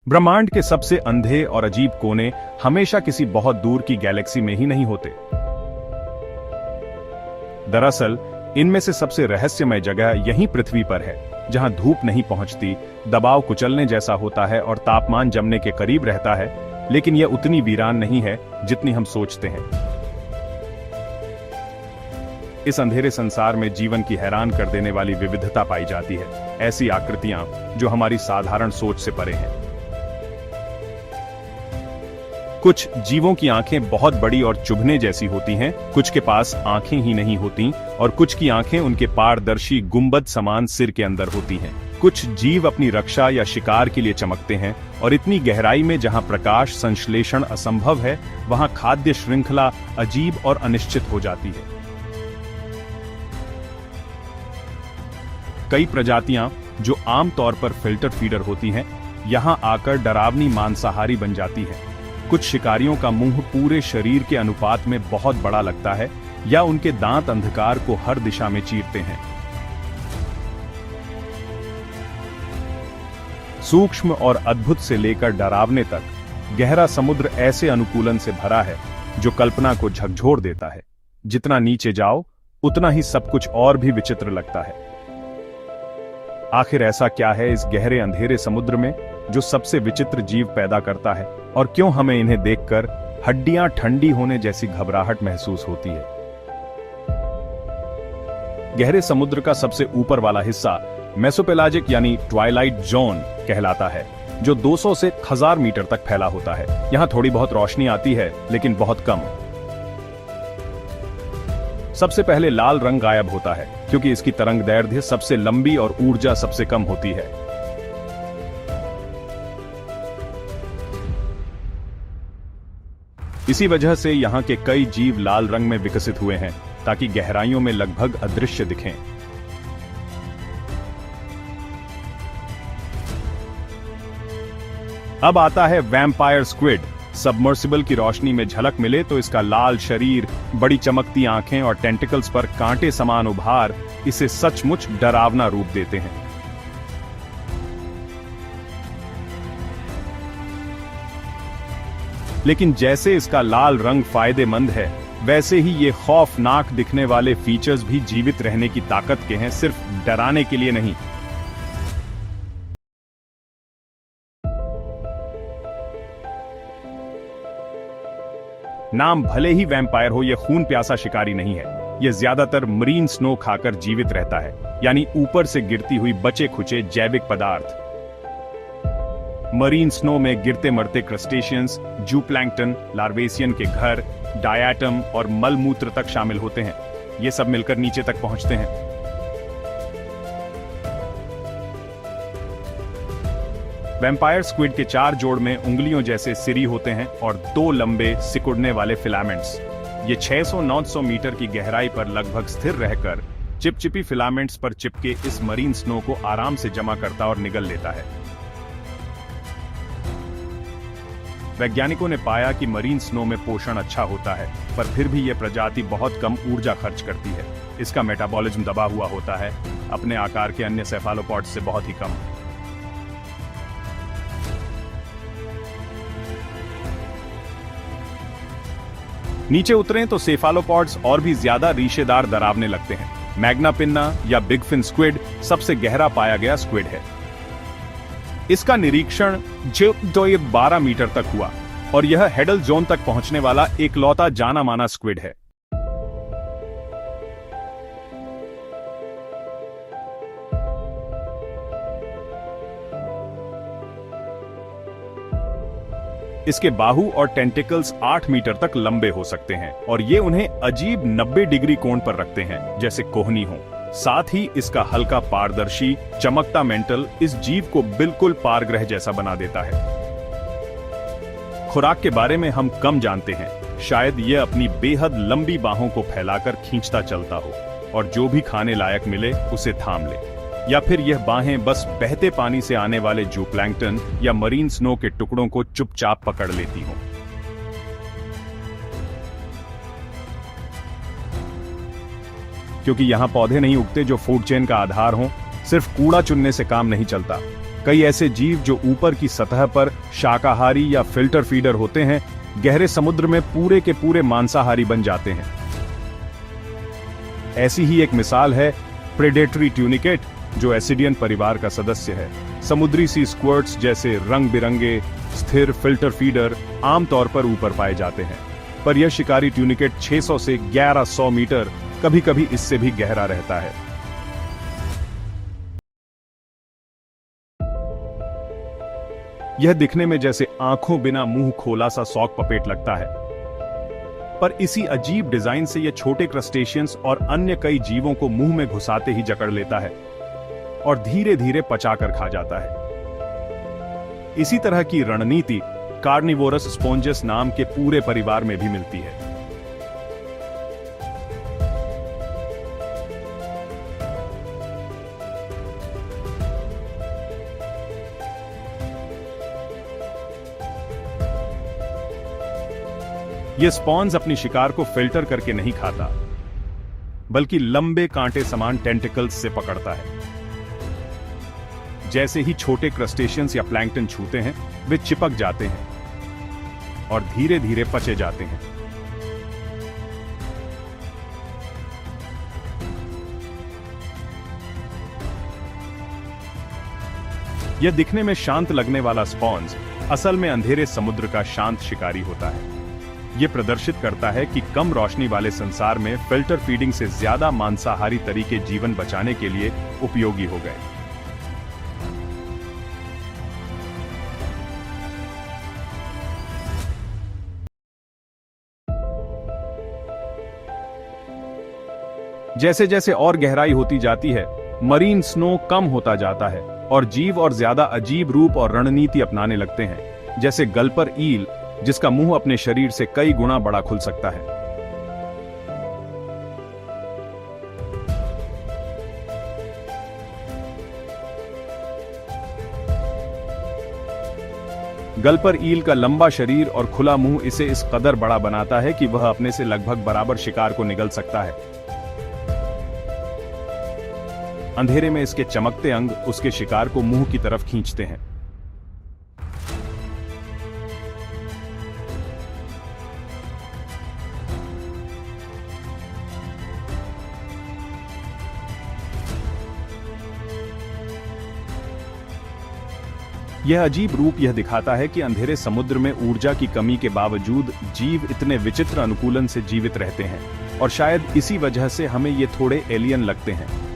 ब्रह्मांड के सबसे अंधे और अजीब कोने हमेशा किसी बहुत दूर की गैलेक्सी में ही नहीं होते। दरअसल इनमें से सबसे रहस्यमय जगह यहीं पृथ्वी पर है, जहां धूप नहीं पहुंचती, दबाव कुचलने जैसा होता है और तापमान जमने के करीब रहता है, लेकिन यह उतनी वीरान नहीं है जितनी हम सोचते हैं। इस अंधेरे संसार में जीवन की हैरान कर देने वाली विविधता पाई जाती है, ऐसी आकृतियां जो हमारी साधारण सोच से परे हैं। कुछ जीवों की आंखें बहुत बड़ी और चुभने जैसी होती हैं, कुछ के पास आंखें ही नहीं होती और कुछ की आंखें उनके पारदर्शी गुंबद समान सिर के अंदर होती हैं। कुछ जीव अपनी रक्षा या शिकार के लिए चमकते हैं और इतनी गहराई में जहां प्रकाश संश्लेषण असंभव है, वहां खाद्य श्रृंखला अजीब और अनिश्चित हो जाती है। कई प्रजातियां जो आमतौर पर फिल्टर फीडर होती हैं, यहां आकर डरावनी मांसाहारी बन जाती हैं। कुछ शिकारियों का मुंह पूरे शरीर के अनुपात में बहुत बड़ा लगता है या उनके दांत अंधकार को हर दिशा में चीरते हैं। सूक्ष्म और अद्भुत से लेकर डरावने तक गहरा समुद्र ऐसे अनुकूलन से भरा है जो कल्पना को झकझोर देता है। जितना नीचे जाओ उतना ही सब कुछ और भी विचित्र लगता है। आखिर ऐसा क्या है इस गहरे अंधेरे समुद्र में जो सबसे विचित्र जीव पैदा करता है, और क्यों हमें इन्हें देखकर हड्डियां ठंडी होने जैसी घबराहट महसूस होती है? गहरे समुद्र का सबसे ऊपर वाला हिस्सा मेसोपेलाजिक यानी ट्वाइलाइट जोन कहलाता है, जो 200 से 1000 मीटर तक फैला होता है। यहां थोड़ी बहुत रोशनी आती है, लेकिन बहुत कम। सबसे पहले लाल रंग गायब होता है, क्योंकि इसकी तरंग दैर्ध्य सबसे लंबी और ऊर्जा सबसे कम होती है। इसी वजह से यहां के कई जीव लाल रंग में विकसित हुए हैं, ताकि गहराइयों में लगभग अदृश्य दिखें। अब आता है वैम्पायर स्क्विड। सबमर्सिबल की रोशनी में झलक मिले तो इसका लाल शरीर, बड़ी चमकती आंखें और टेंटिकल्स पर कांटे समान उभार इसे सचमुच डरावना रूप देते हैं। लेकिन जैसे इसका लाल रंग फायदेमंद है, वैसे ही ये खौफनाक दिखने वाले फीचर्स भी जीवित रहने की ताकत के हैं, सिर्फ डराने के लिए नहीं। नाम भले ही वैम्पायर हो, यह खून प्यासा शिकारी नहीं है। यह ज्यादातर मरीन स्नो खाकर जीवित रहता है, यानी ऊपर से गिरती हुई बचे खुचे जैविक पदार्थ। मरीन स्नो में गिरते मरते क्रस्टेशियंस, जूप्लैंक्टन, लार्वेसियन के घर, डायाटम और मलमूत्र तक शामिल होते हैं। ये सब मिलकर नीचे तक पहुंचते हैं। वैम्पायर स्क्विड के 4 जोड़ में उंगलियों जैसे सिरी होते हैं और 2 लंबे सिकुड़ने वाले फिलामेंट्स। ये 600-900 मीटर की गहराई पर लगभग स्थिर रहकर चिपचिपी फिलामेंट्स पर चिपके इस मरीन स्नो को आराम से जमा करता और निगल लेता है। वैज्ञानिकों ने पाया कि मरीन स्नो में पोषण अच्छा होता है, पर फिर भी यह प्रजाति बहुत कम ऊर्जा खर्च करती है। इसका मेटाबॉलिज्म दबा हुआ होता है, अपने आकार के अन्य सेफालोपॉड्स से बहुत ही कम। नीचे उतरें तो सेफालोपॉड्स और भी ज्यादा रेशेदार डरावने लगते हैं। मैग्ना पिन्ना या बिग फिन स्क्विड सबसे गहरा पाया गया स्क्विड है। इसका निरीक्षण 12 मीटर तक हुआ और यह हेडल जोन तक पहुंचने वाला एकलौता जाना माना स्क्विड है। इसके बाहु और टेंटिकल्स 8 मीटर तक लंबे हो सकते हैं और ये उन्हें अजीब 90 डिग्री कोण पर रखते हैं, जैसे कोहनी हो। साथ ही इसका हल्का पारदर्शी चमकता मेंटल इस जीव को बिल्कुल पारग्रह जैसा बना देता है। खुराक के बारे में हम कम जानते हैं। शायद यह अपनी बेहद लंबी बाहों को फैलाकर खींचता चलता हो और जो भी खाने लायक मिले उसे थाम ले, या फिर यह बाहें बस बहते पानी से आने वाले जूप्लैंक्टन या मरीन स्नो के टुकड़ों को चुपचाप पकड़ लेती हों। क्योंकि यहां पौधे नहीं उगते जो फूड चेन का आधार हों, सिर्फ कूड़ा चुनने से काम नहीं चलता। कई ऐसे जीव जो ऊपर की सतह पर शाकाहारी या फिल्टर फीडर होते हैं, गहरे समुद्र में पूरे के पूरे मांसाहारी बन जाते हैं। ऐसी ही एक मिसाल है प्रेडेटरी ट्यूनिकेट, जो एसिडियन परिवार का सदस्य है। समुद्री सी स्क्वर्ट्स जैसे रंग बिरंगे स्थिर फिल्टर फीडर आमतौर पर ऊपर पाए जाते हैं, पर यह शिकारी ट्यूनिकेट 600 से 1100 मीटर, कभी-कभी इससे भी गहरा रहता है। यह दिखने में जैसे आंखों बिना मुंह खोला सा सॉक पपेट लगता है, पर इसी अजीब डिजाइन से यह छोटे क्रस्टेशियंस और अन्य कई जीवों को मुंह में घुसाते ही जकड़ लेता है और धीरे धीरे पचाकर खा जाता है। इसी तरह की रणनीति कार्निवोरस स्पोंजेस नाम के पूरे परिवार में भी मिलती है। यह स्पॉन्ज अपनी शिकार को फिल्टर करके नहीं खाता, बल्कि लंबे कांटे समान टेंटिकल्स से पकड़ता है। जैसे ही छोटे क्रस्टेशियंस या प्लैंकटन छूते हैं, वे चिपक जाते हैं और धीरे धीरे पचे जाते हैं। यह दिखने में शांत लगने वाला स्पॉन्ज असल में अंधेरे समुद्र का शांत शिकारी होता है। यह प्रदर्शित करता है कि कम रोशनी वाले संसार में फिल्टर फीडिंग से ज्यादा मांसाहारी तरीके जीवन बचाने के लिए उपयोगी हो गए। जैसे जैसे और गहराई होती जाती है, मरीन स्नो कम होता जाता है और जीव और ज्यादा अजीब रूप और रणनीति अपनाने लगते हैं, जैसे गल्पर ईल, जिसका मुंह अपने शरीर से कई गुना बड़ा खुल सकता है। गल्पर ईल का लंबा शरीर और खुला मुंह इसे इस कदर बड़ा बनाता है कि वह अपने से लगभग बराबर शिकार को निगल सकता है। अंधेरे में इसके चमकते अंग उसके शिकार को मुंह की तरफ खींचते हैं। यह अजीब रूप यह दिखाता है कि अंधेरे समुद्र में ऊर्जा की कमी के बावजूद जीव इतने विचित्र अनुकूलन से जीवित रहते हैं, और शायद इसी वजह से हमें ये थोड़े एलियन लगते हैं।